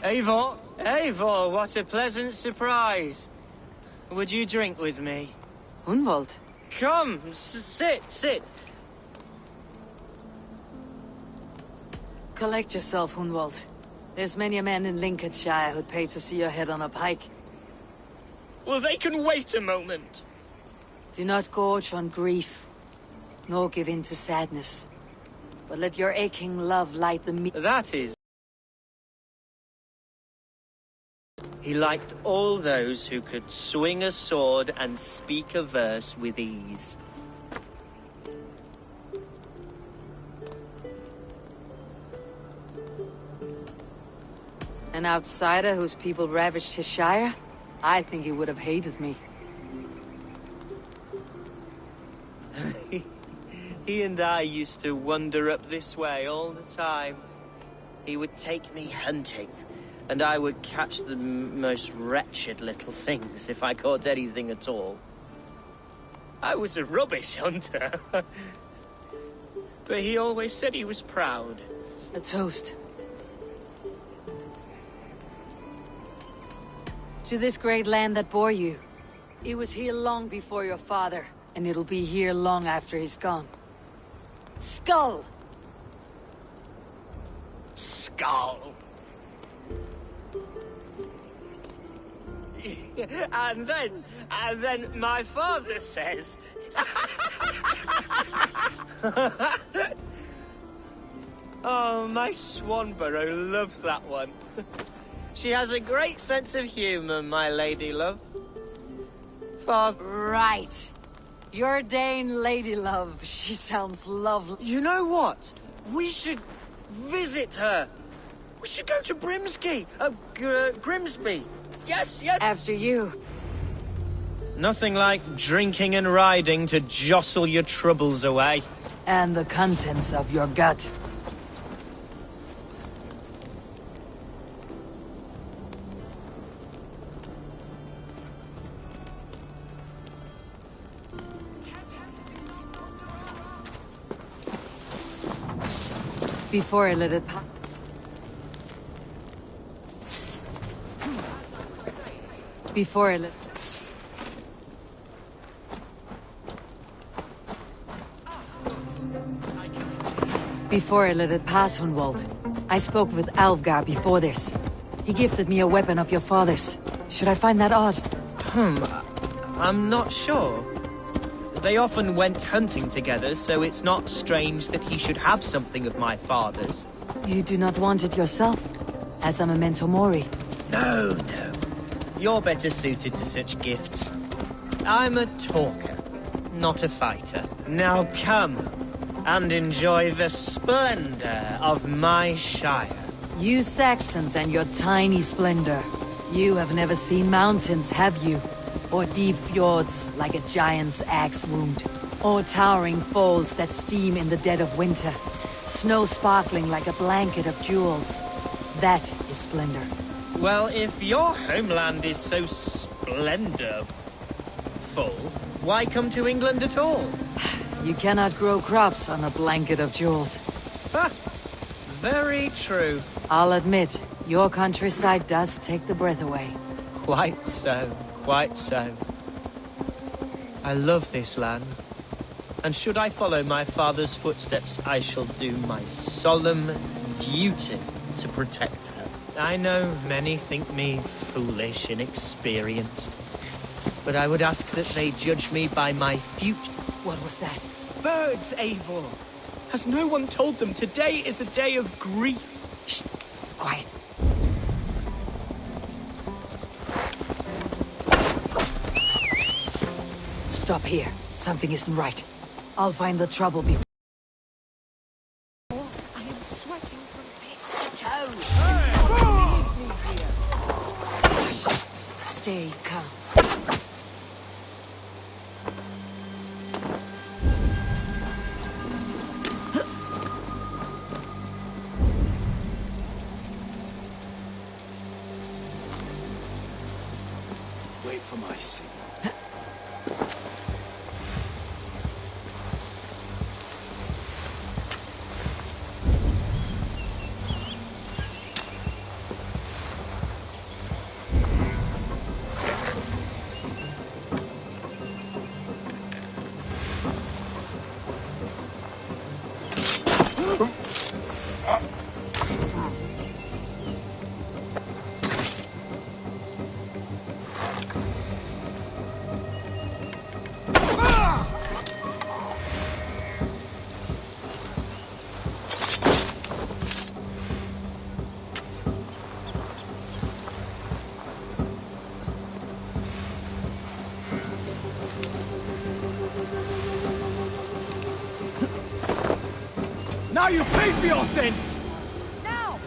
Eivor, Eivor, what a pleasant surprise. Would you drink with me? Hunwald. Come, sit. Collect yourself, Hunwald. There's many a man in Lincolnshire who'd pay to see your head on a pike. Well, they can wait a moment. Do not gorge on grief, nor give in to sadness. But let your aching love light the That is. He liked all those who could swing a sword and speak a verse with ease. An outsider whose people ravaged his shire? I think he would have hated me. He and I used to wander up this way all the time. He would take me hunting, and I would catch the most wretched little things if I caught anything at all. I was a rubbish hunter. But he always said he was proud. A toast. To this great land that bore you. It was here long before your father, and it'll be here long after he's gone. Skull! Skull! And then my father says... Oh, my Swanborough loves that one. She has a great sense of humor, my lady love. Father... Right. Your Dane lady love. She sounds lovely. You know what? We should visit her. We should go to Grimsby. Grimsby. Yes. After you. Nothing like drinking and riding to jostle your troubles away. And the contents of your gut. Before I let it pass. Before I let... Before I let it pass, Hunwald, I spoke with Alfgar before this. He gifted me a weapon of your father's. Should I find that odd? I'm not sure. They often went hunting together, so it's not strange that he should have something of my father's. You do not want it yourself? As a memento mori? No. You're better suited to such gifts. I'm a talker, not a fighter. Now come and enjoy the splendor of my shire. You Saxons and your tiny splendor. You have never seen mountains, have you? Or deep fjords like a giant's axe wound. Or towering falls that steam in the dead of winter. Snow sparkling like a blanket of jewels. That is splendor. Well, if your homeland is so splendorful, why come to England at all? You cannot grow crops on a blanket of jewels. Ha! Very true. I'll admit, your countryside does take the breath away. Quite so. Quite so. I love this land, and should I follow my father's footsteps, I shall do my solemn duty to protect her. I know many think me foolish, inexperienced, but I would ask that they judge me by my future. What was that? Birds, Eivor! Has no one told them today is a day of grief? Shh! Quiet. Stop here. Something isn't right. I'll find the trouble before... I am sweating from head to toe. Leave me here. Stay calm. Wait for my signal. Now you pay for your sins! Now!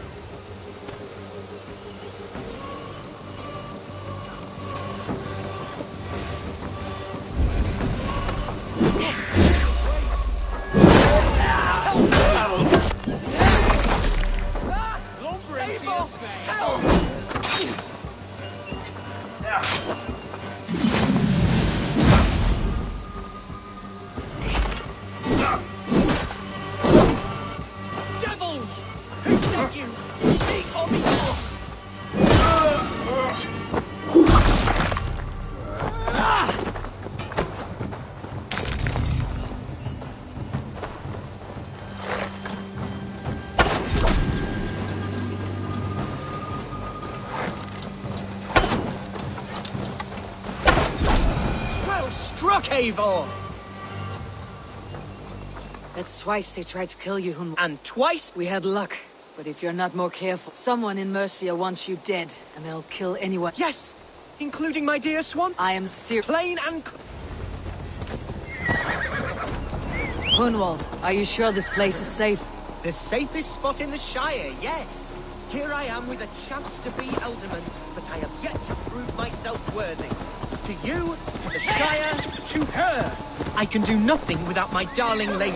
Devils! Who sent you? Speak or be lost! Well struck, Eivor! That's twice they tried to kill you, Hun. And twice We had luck, but if you're not more careful, someone in Mercia wants you dead, and they'll kill anyone. yes, including my dear Swan. I am serious. Plain and Hunwald, are you sure this place is safe? the safest spot in the Shire, yes. Here I am with a chance to be Alderman, but I have yet to prove myself worthy. To you, to the Shire, to her. I can do nothing without my darling lady.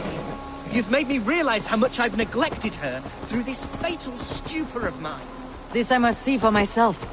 You've made me realize how much I've neglected her through this fatal stupor of mine. This I must see for myself.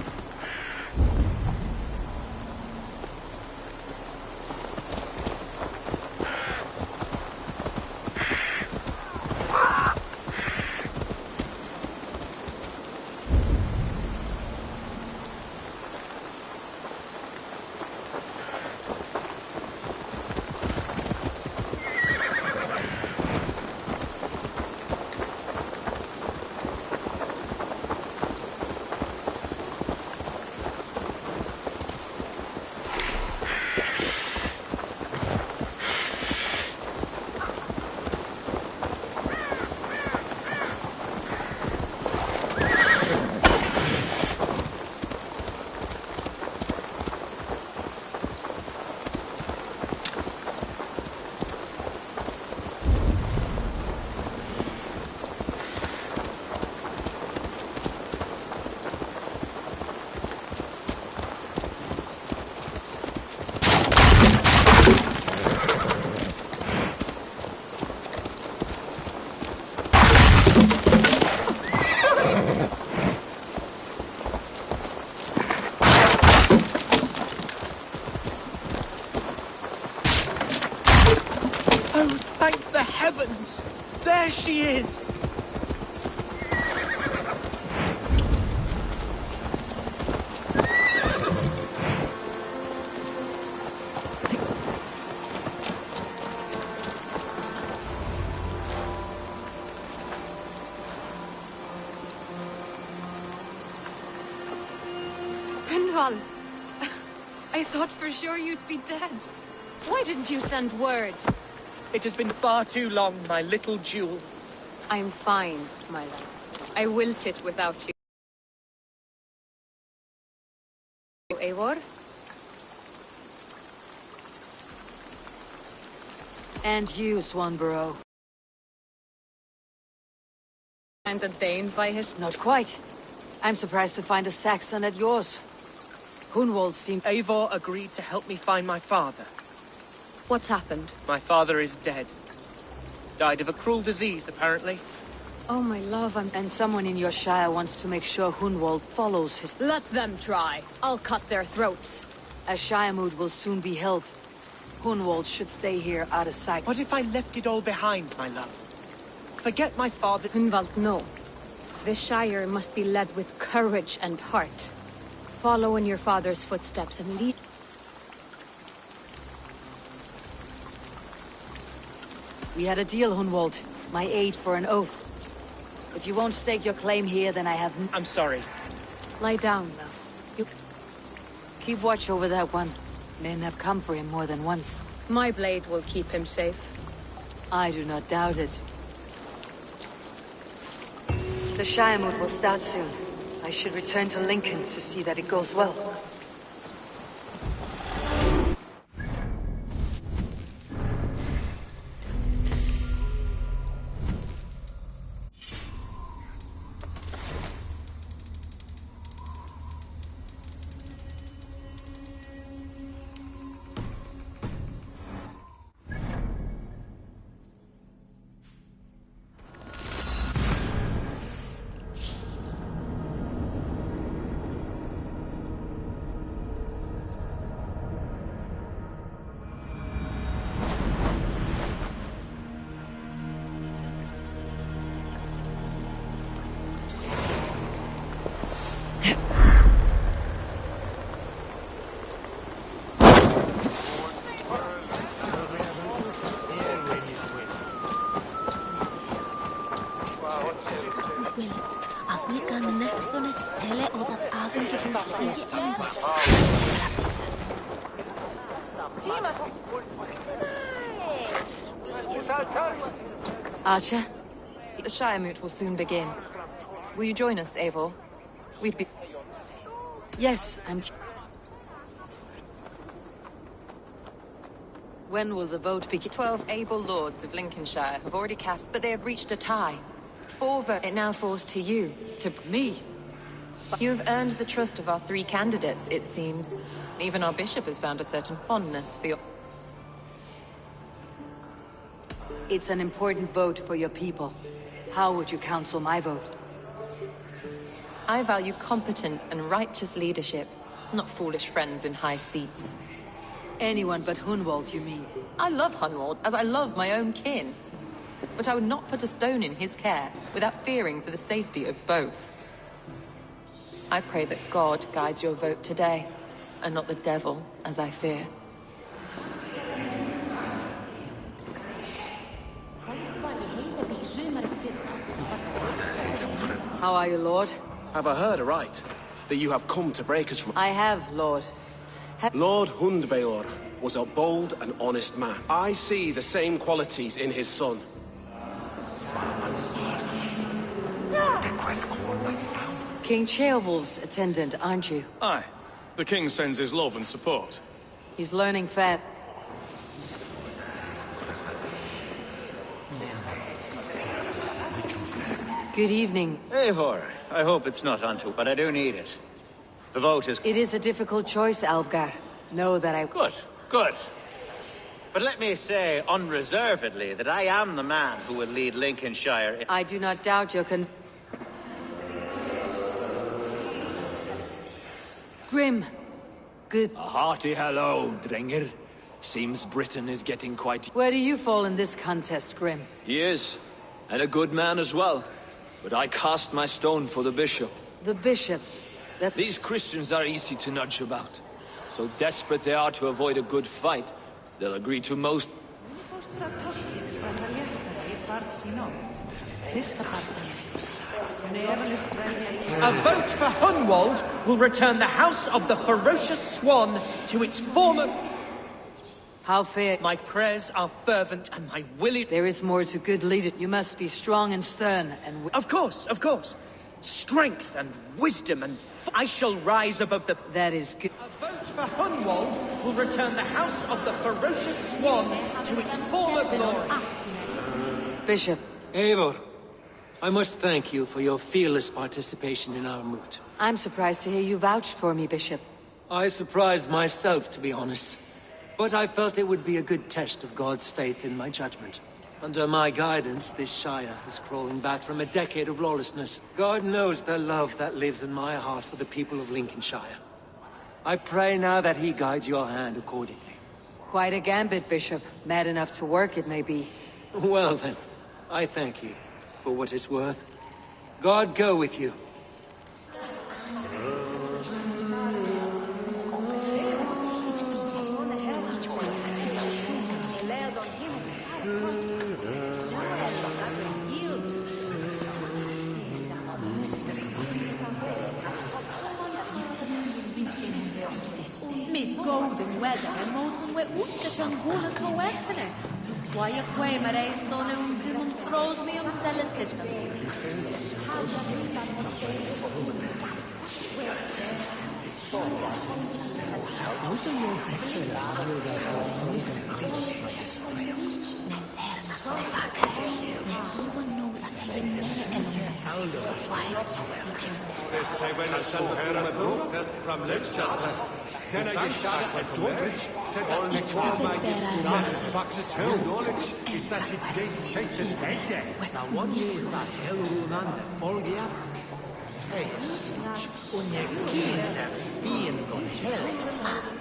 Oh, thank the heavens! There she is! Gunvald, I thought for sure you'd be dead. Why didn't you send word? It has been far too long, my little jewel. I'm fine, my love. I wilted without you. Eivor? And you, Swanborough. And the Dane by his... Not quite. I'm surprised to find a Saxon at yours. Hunwald seemed... Eivor agreed to help me find my father. What's happened? My father is dead. Died of a cruel disease, apparently. Oh, my love, And someone in your shire wants to make sure Hunwald follows his... Let them try. I'll cut their throats. A shire moot will soon be held. Hunwald should stay here out of sight. What if I left it all behind, my love? Forget my father... Gunvald, no. This Shire must be led with courage and heart. Follow in your father's footsteps and lead... We had a deal, Hunwald. My aid for an oath. If you won't stake your claim here, then I have I'm sorry. Lie down, love. Keep watch over that one. Men have come for him more than once. My blade will keep him safe. I do not doubt it. The Shire mood will start soon. I should return to Lincoln to see that it goes well. Archer, the Shire moot will soon begin. Will you join us, Eivor? We'd be... Yes, I'm... When will the vote begin? 12 able lords of Lincolnshire have already cast, but they have reached a tie. 4 votes. It now falls to you, to Me? You have earned the trust of our 3 candidates, it seems. Even our bishop has found a certain fondness for your... It's an important vote for your people. How would you counsel my vote? I value competent and righteous leadership, not foolish friends in high seats. Anyone but Hunwald, you mean? I love Hunwald, as I love my own kin. But I would not put a stone in his care without fearing for the safety of both. I pray that God guides your vote today, and not the devil, as I fear. How are you, Lord? Have I heard aright? That you have come to break us from... I have, Lord. Lord Hundbaor was a bold and honest man. I see the same qualities in his son. King Ceolwulf's attendant, aren't you? Aye. The king sends his love and support. He's learning fast. Good evening. Eivor, I hope it's not unto, but I do need it. The vote is... It is a difficult choice, Alfgar. Know that I... Good, good. But let me say unreservedly that I am the man who will lead Lincolnshire in... I do not doubt your Grim. Good. A hearty hello, Drenger. Seems Britain is getting quite... Where do you fall in this contest, Grim? He is. And a good man as well. But I cast my stone for the bishop. The bishop. These Christians are easy to nudge about. So desperate they are to avoid a good fight, they'll agree to most... A vote for Hunwald will return the House of the Ferocious Swan to its former... How fair... My prayers are fervent and my will is... There is more to good leadership. You must be strong and stern and... Of course, of course. Strength and wisdom and... I shall rise above the... That is good. A vote for Hunwald will return the House of the Ferocious Swan to its former glory. Bishop. Eivor, I must thank you for your fearless participation in our moot. I'm surprised to hear you vouch for me, Bishop. I surprised myself, to be honest. But I felt it would be a good test of God's faith in my judgment. Under my guidance, this Shire is crawling back from a decade of lawlessness. God knows the love that lives in my heart for the people of Lincolnshire. I pray now that he guides your hand accordingly. Quite a gambit, Bishop. Mad enough to work, it may be. Well then, I thank you for what it's worth. God go with you. den wedder mogen we uitzet een goede te werken. Zwaai kwee maar eens dan een demon throws me on celle zitten. Den er geschadet at Dordrich said that the war by its last fox's hill knowledge is that it did shake his head. Now one year that hell runan Olgia. Eis, unjekine fiend on hell.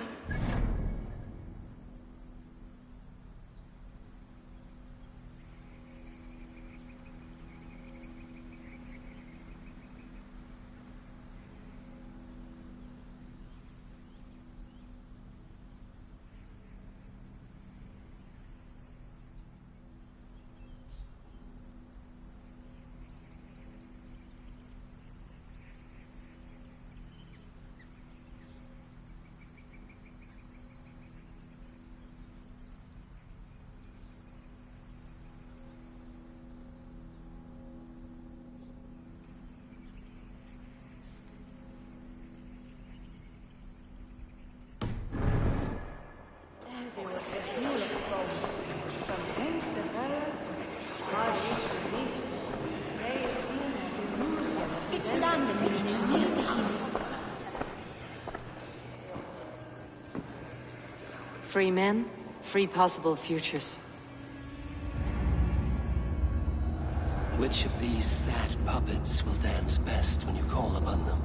Free men, free possible futures. Which of these sad puppets will dance best when you call upon them?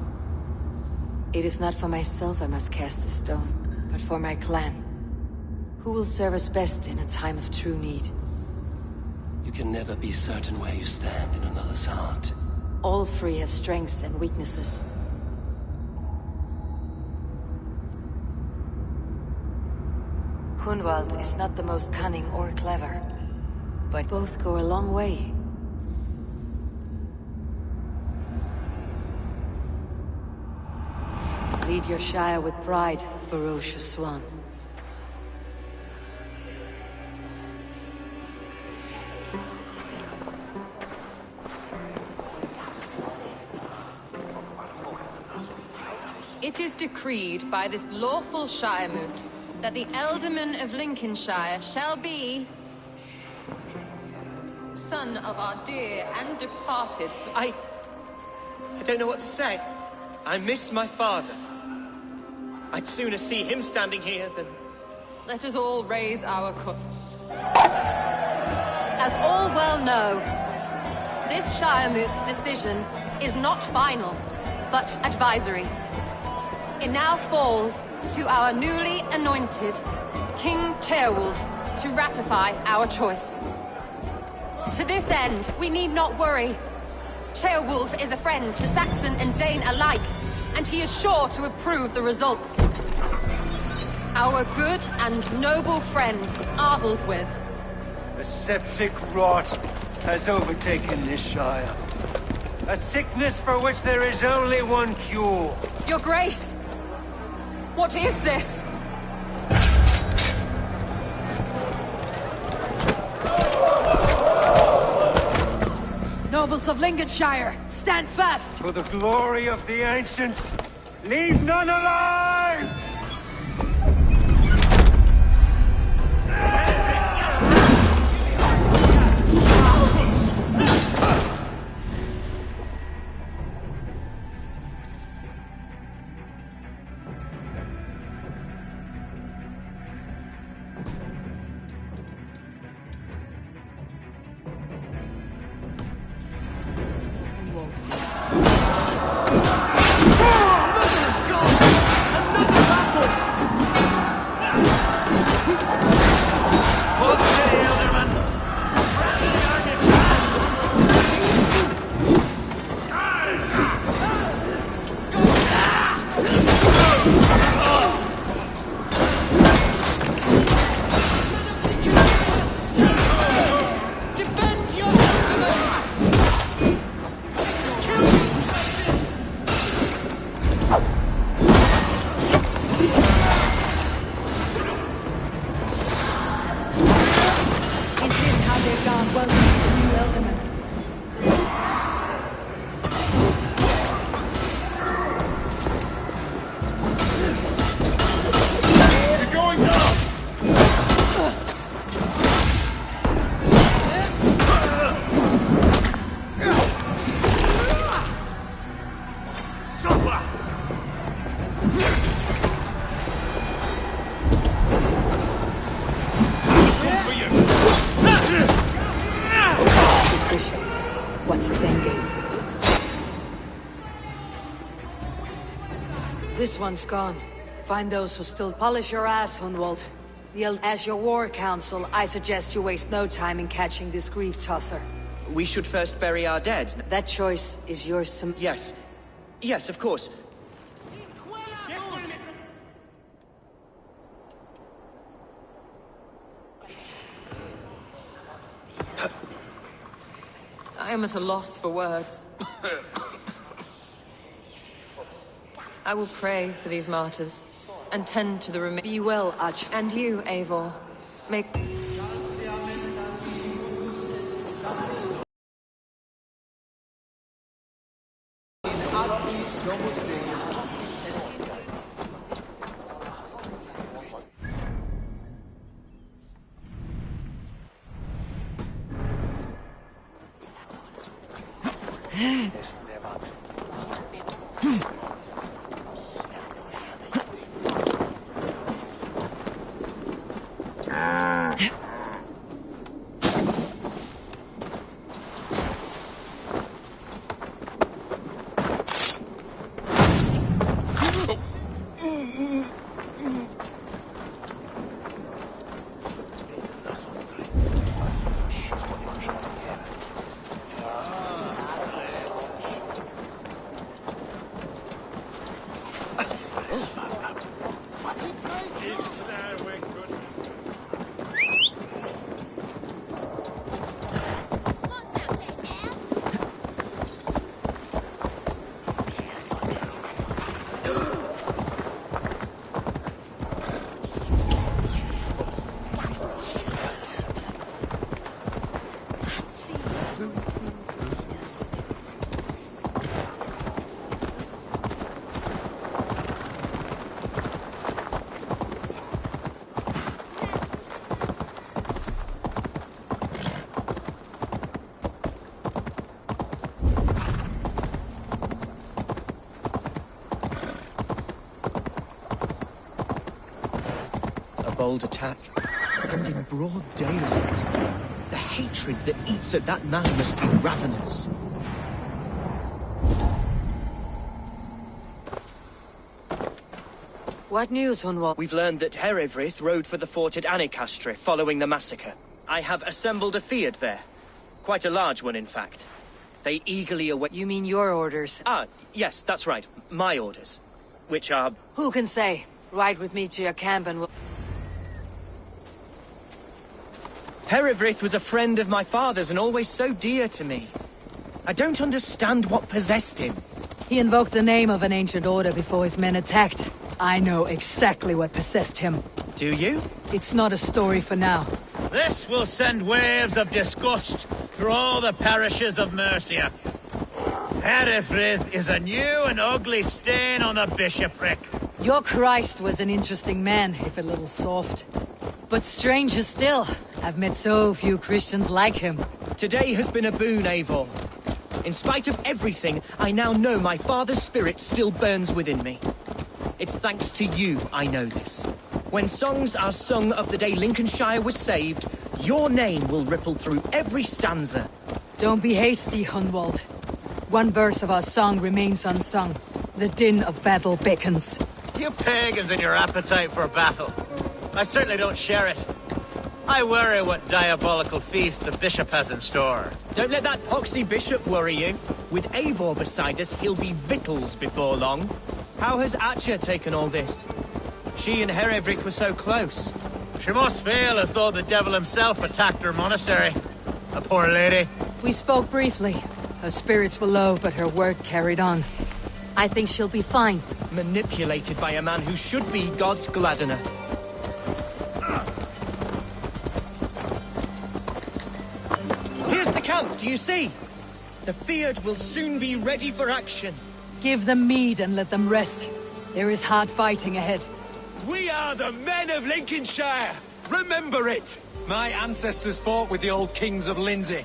It is not for myself I must cast the stone, but for my clan. Who will serve us best in a time of true need? You can never be certain where you stand in another's heart. All three have strengths and weaknesses. Hunwald is not the most cunning or clever, but both go a long way. Lead your Shire with pride, ferocious swan. It is decreed by this lawful Shiremoot that the Alderman of Lincolnshire shall be... son of our dear and departed... I don't know what to say. I miss my father. I'd sooner see him standing here than... Let us all raise our cup. As all well know, this Shiremoot's decision is not final, but advisory. It now falls to our newly anointed King Ceolwulf to ratify our choice. To this end, we need not worry. Ceolwulf is a friend to Saxon and Dane alike, and he is sure to approve the results. Our good and noble friend, Arthelswith. The septic rot has overtaken this Shire. A sickness for which there is only one cure. Your Grace! What is this? Nobles of Lincolnshire, stand fast! For the glory of the ancients, leave none alive! one's gone. Find those who still polish your ass, Hunwald. As your war council, I suggest you waste no time in catching this grief tosser. We should first bury our dead. That choice is yours to... Yes. Yes, of course. I am at a loss for words. I will pray for these martyrs, and tend to the remaining. Be well, Arch. And you, Eivor. Make... Bold attack, and in broad daylight. The hatred that eats at that man must be ravenous. What news, Hunwald? We've learned that Herefrith rode for the fort at Annikastre following the massacre. I have assembled a field there. Quite a large one, in fact. They eagerly await... You mean your orders? Ah, yes, that's right. My orders. Which are... Who can say? Ride with me to your camp and we'll... Herefrith was a friend of my father's and always so dear to me. I don't understand what possessed him. He invoked the name of an ancient order before his men attacked. I know exactly what possessed him. Do you? It's not a story for now. This will send waves of disgust through all the parishes of Mercia. Herefrith is a new and ugly stain on the bishopric. Your Christ was an interesting man, if a little soft. But stranger still, I've met so few Christians like him. Today has been a boon, Eivor. In spite of everything, I now know my father's spirit still burns within me. It's thanks to you I know this. When songs are sung of the day Lincolnshire was saved, your name will ripple through every stanza. Don't be hasty, Hunwald. One verse of our song remains unsung. The din of battle beckons. You pagans and your appetite for battle. I certainly don't share it. I worry what diabolical feast the bishop has in store. Don't let that poxy bishop worry you. With Eivor beside us, he'll be victuals before long. How has Atcha taken all this? She and Herefrith were so close. She must feel as though the devil himself attacked her monastery. A poor lady. We spoke briefly. Her spirits were low, but her work carried on. I think she'll be fine. Manipulated by a man who should be God's gladdener. Here's the camp, do you see? The Fyrd will soon be ready for action. Give them mead and let them rest. There is hard fighting ahead. We are the men of Lincolnshire! Remember it! My ancestors fought with the old kings of Lindsey.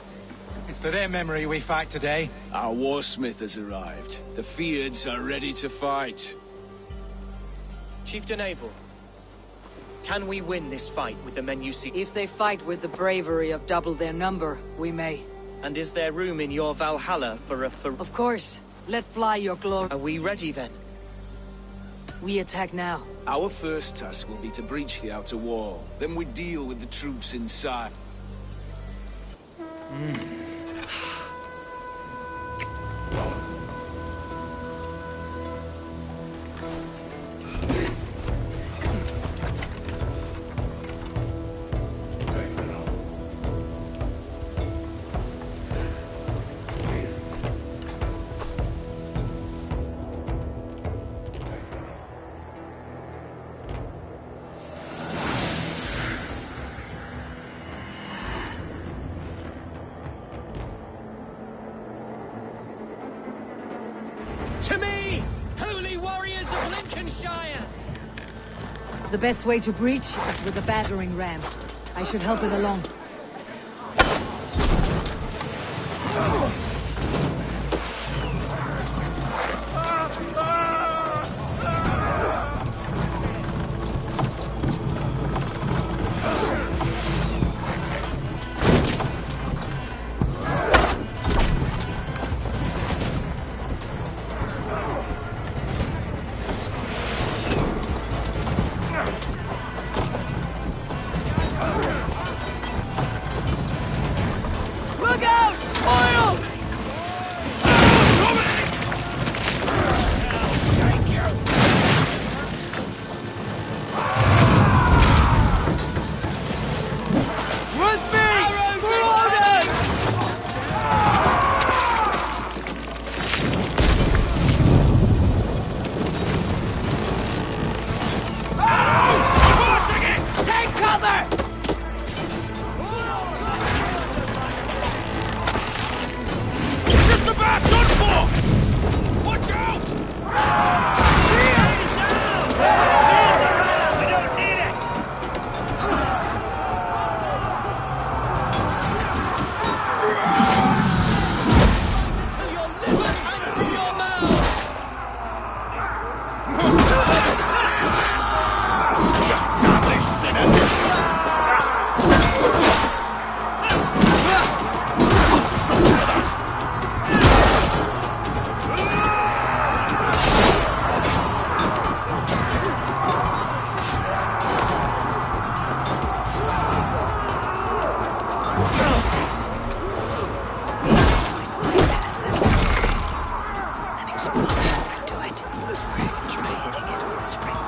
It's for their memory we fight today. Our warsmith has arrived. The Fyrds are ready to fight. Chieftain Eivor, can we win this fight with the men you see? If they fight with the bravery of double their number, we may. And is there room in your Valhalla for a... Of course. Let fly your glory. Are we ready then? We attack now. Our first task will be to breach the outer wall. Then we deal with the troops inside. To me, holy warriors of Lincolnshire! The best way to breach is with a battering ram. I should help it along. Look out! Oil! With me! For Odin! Take cover! Just about done for! Watch out! We don't need it! Till your liver hangs in your mouth! Godly sinner! An explosion could do it. Or even try hitting it with a spring.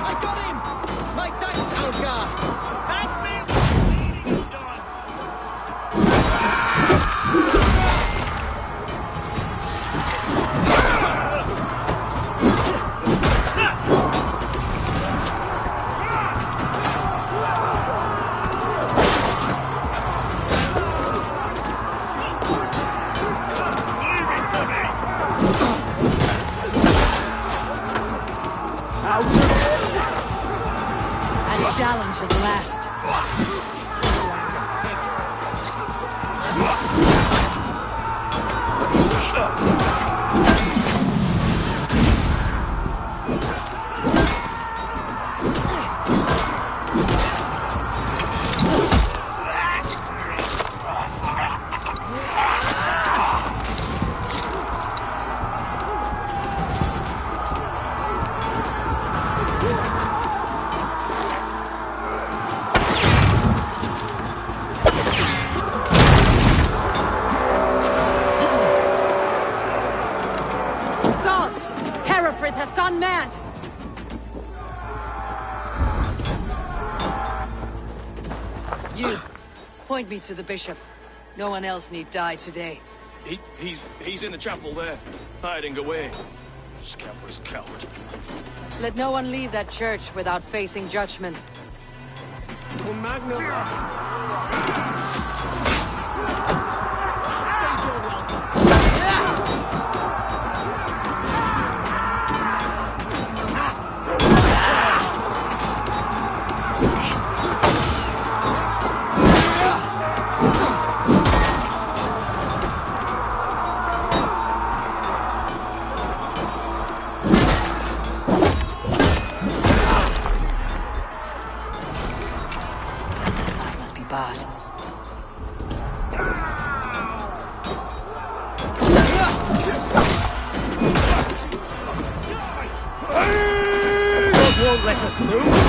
I got him! My thanks, Algar! Thank me for leading you on! Leave it to me! That challenge at last. You, point me to the bishop. No one else need die today. He's in the chapel there, hiding away. Scabrous coward. Let no one leave that church without facing judgment. The sign must be barred. God won't let us lose.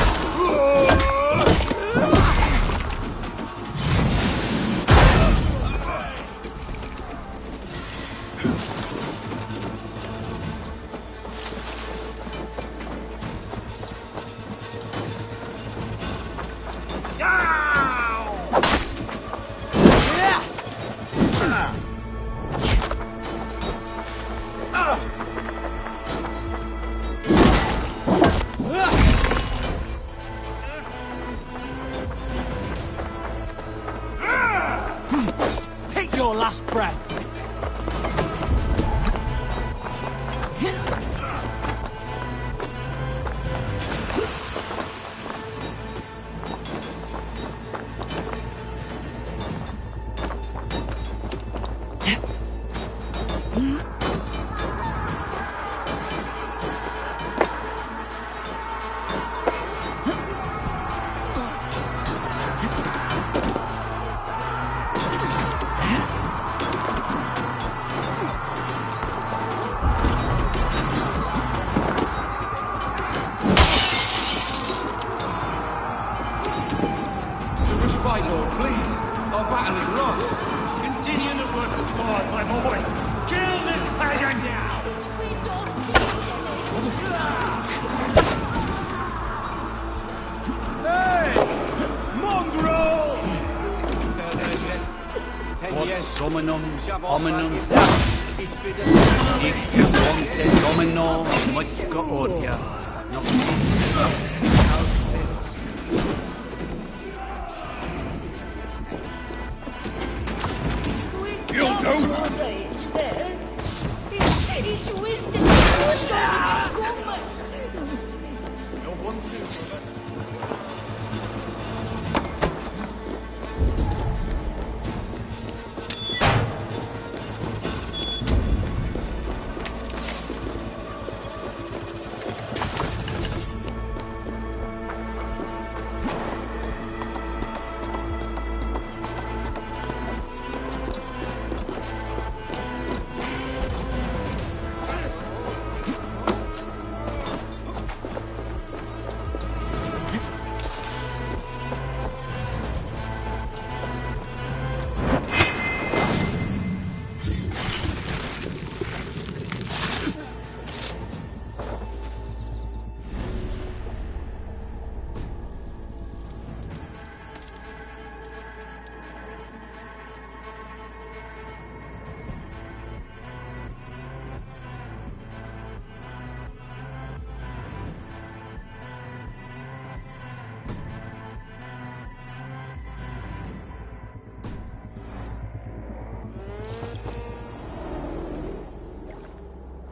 Take your last breath. Respite, Lord, please. Our battle is lost. Continue the work of God, my boy. Kill this pagan now. Hey! Mongrel! Quod Dominum hominum hic Conte Domino Moisca Ordia. You'll do! No one too.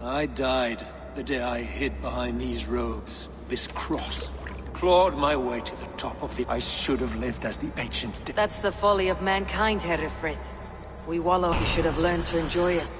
I died the day I hid behind these robes, this cross. Clawed my way to the top of the... I should have lived as the ancients did. That's the folly of mankind, Herefrith. We wallow. We should have learned to enjoy it.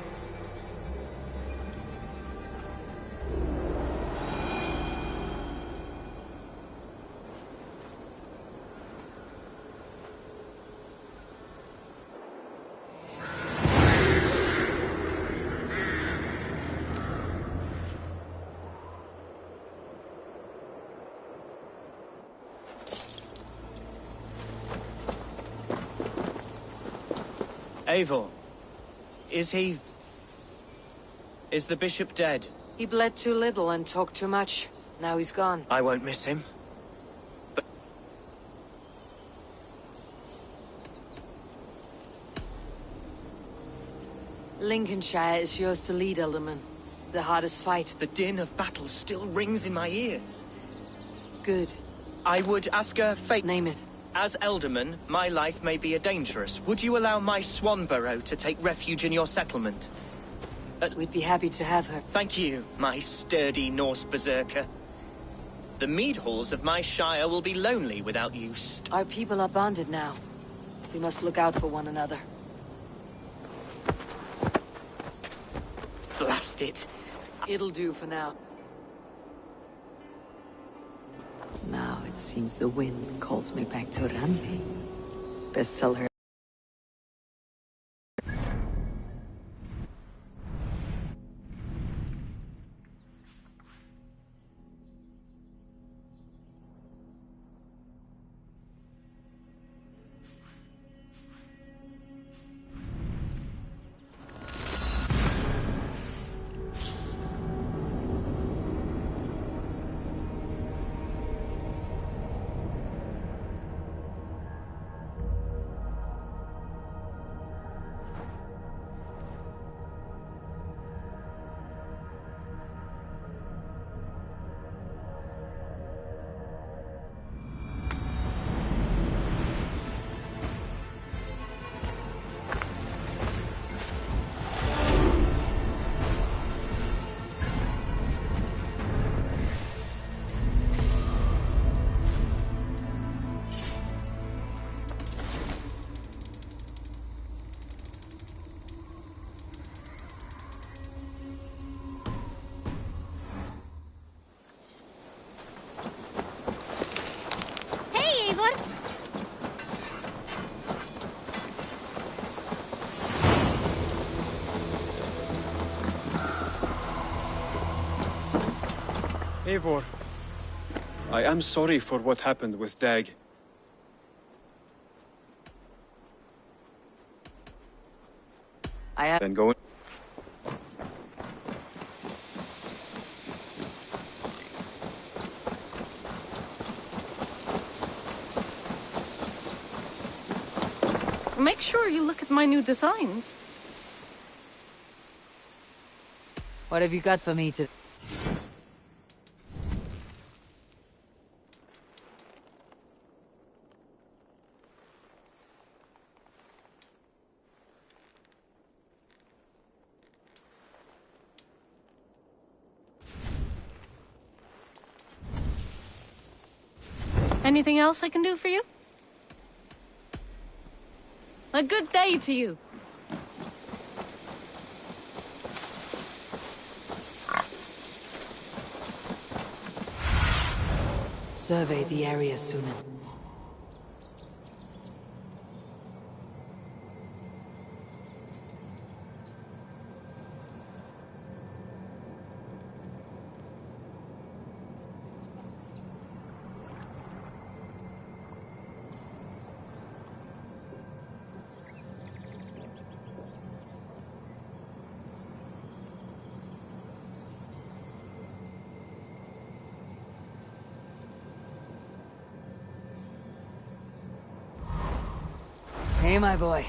Eivor, is he... is the bishop dead? He bled too little and talked too much. Now he's gone. I won't miss him. Lincolnshire is yours to lead, Alderman. The hardest fight. The din of battle still rings in my ears. Good. I would ask a favor. Name it. As Alderman, my life may be dangerous. Would you allow my Swanborough to take refuge in your settlement? We'd be happy to have her. Thank you, my sturdy Norse berserker. The mead halls of my shire will be lonely without you. Our people are bonded now. We must look out for one another. Blast it. It'll do for now. Now it seems the wind calls me back to Randi. Best tell her. Eivor, I am sorry for what happened with Dag. Then go in. Make sure you look at my new designs. What have you got for me to... Anything else I can do for you? A good day to you. Survey the area, Sunan. Hey, my boy.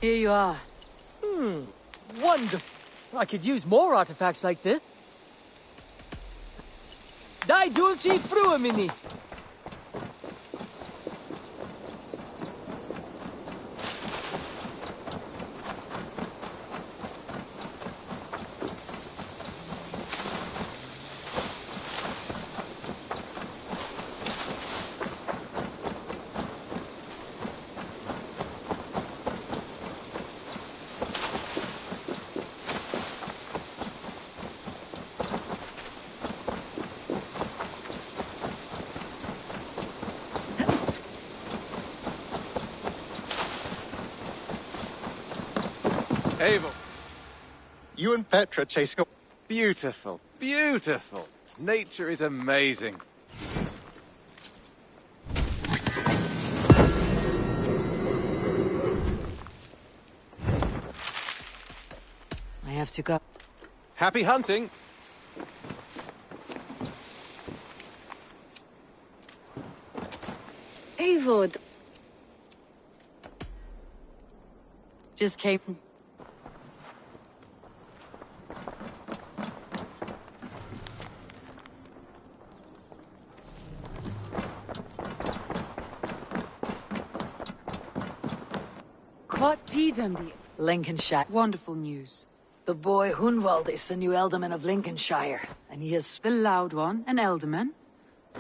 Here you are. Wonderful. I could use more artifacts like this. Dai dulci fruamini. Abel, you and Petra chasing a... Beautiful, beautiful. Nature is amazing. I have to go. Happy hunting. Eivor, Just came. Lincolnshire. Wonderful news. The boy Hunwald is the new Ealdorman of Lincolnshire, and he is... The loud one, an Ealdorman?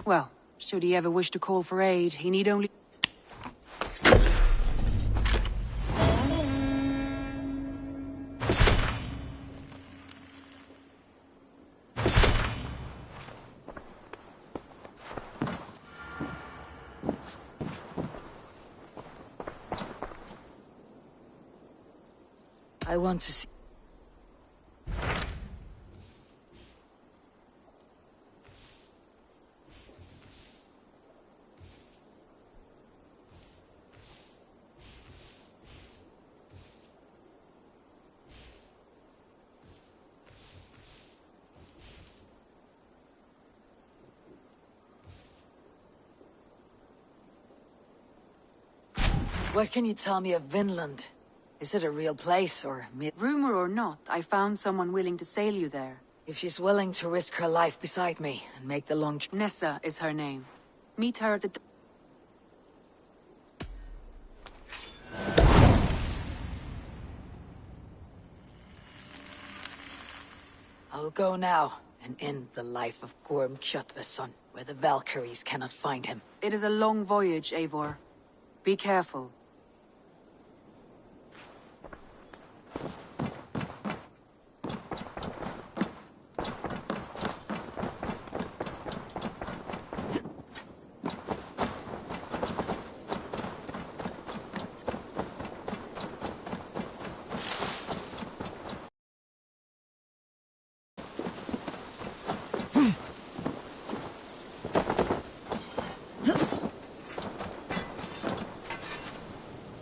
Well, should he ever wish to call for aid, he need only... I want to see... What can you tell me of Vinland? Is it a real place, or... Rumor or not, I found someone willing to sail you there. If she's willing to risk her life beside me, and make the long... Nessa is her name. Meet her at the... I'll go now, and end the life of Gorm Kjotveson, where the Valkyries cannot find him. It is a long voyage, Eivor. Be careful.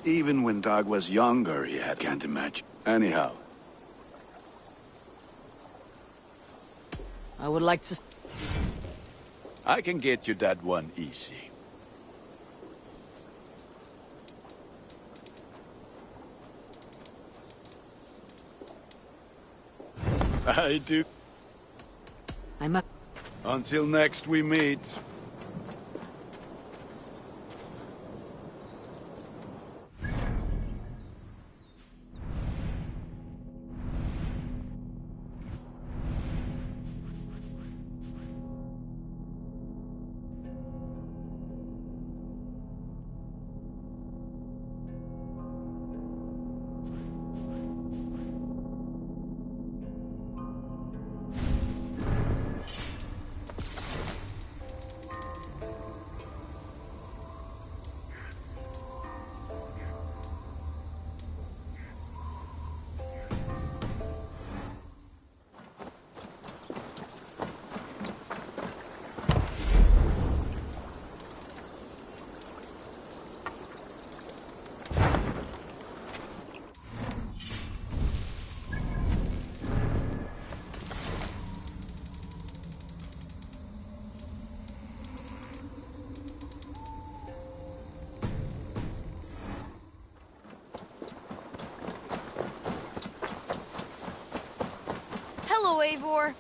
Even when Dag was younger, he had can't imagine. Anyhow. I would like to... I can get you that one easy. I do. I'm up. Until next we meet. follow, Eivor.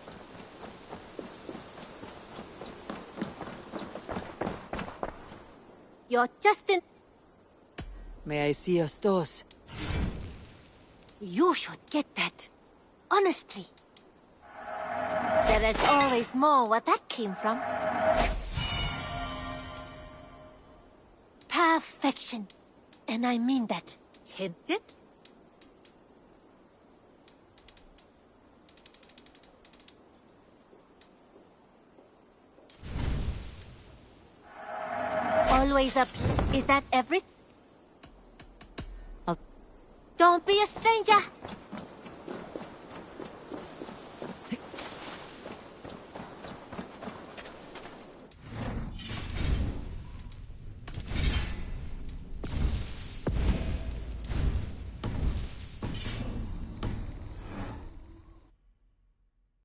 You're just in... May I see your stores? You should get that. Honestly. There is always more where that came from. Perfection. And I mean that. Tempted? Always up. Is that everything? Don't be a stranger.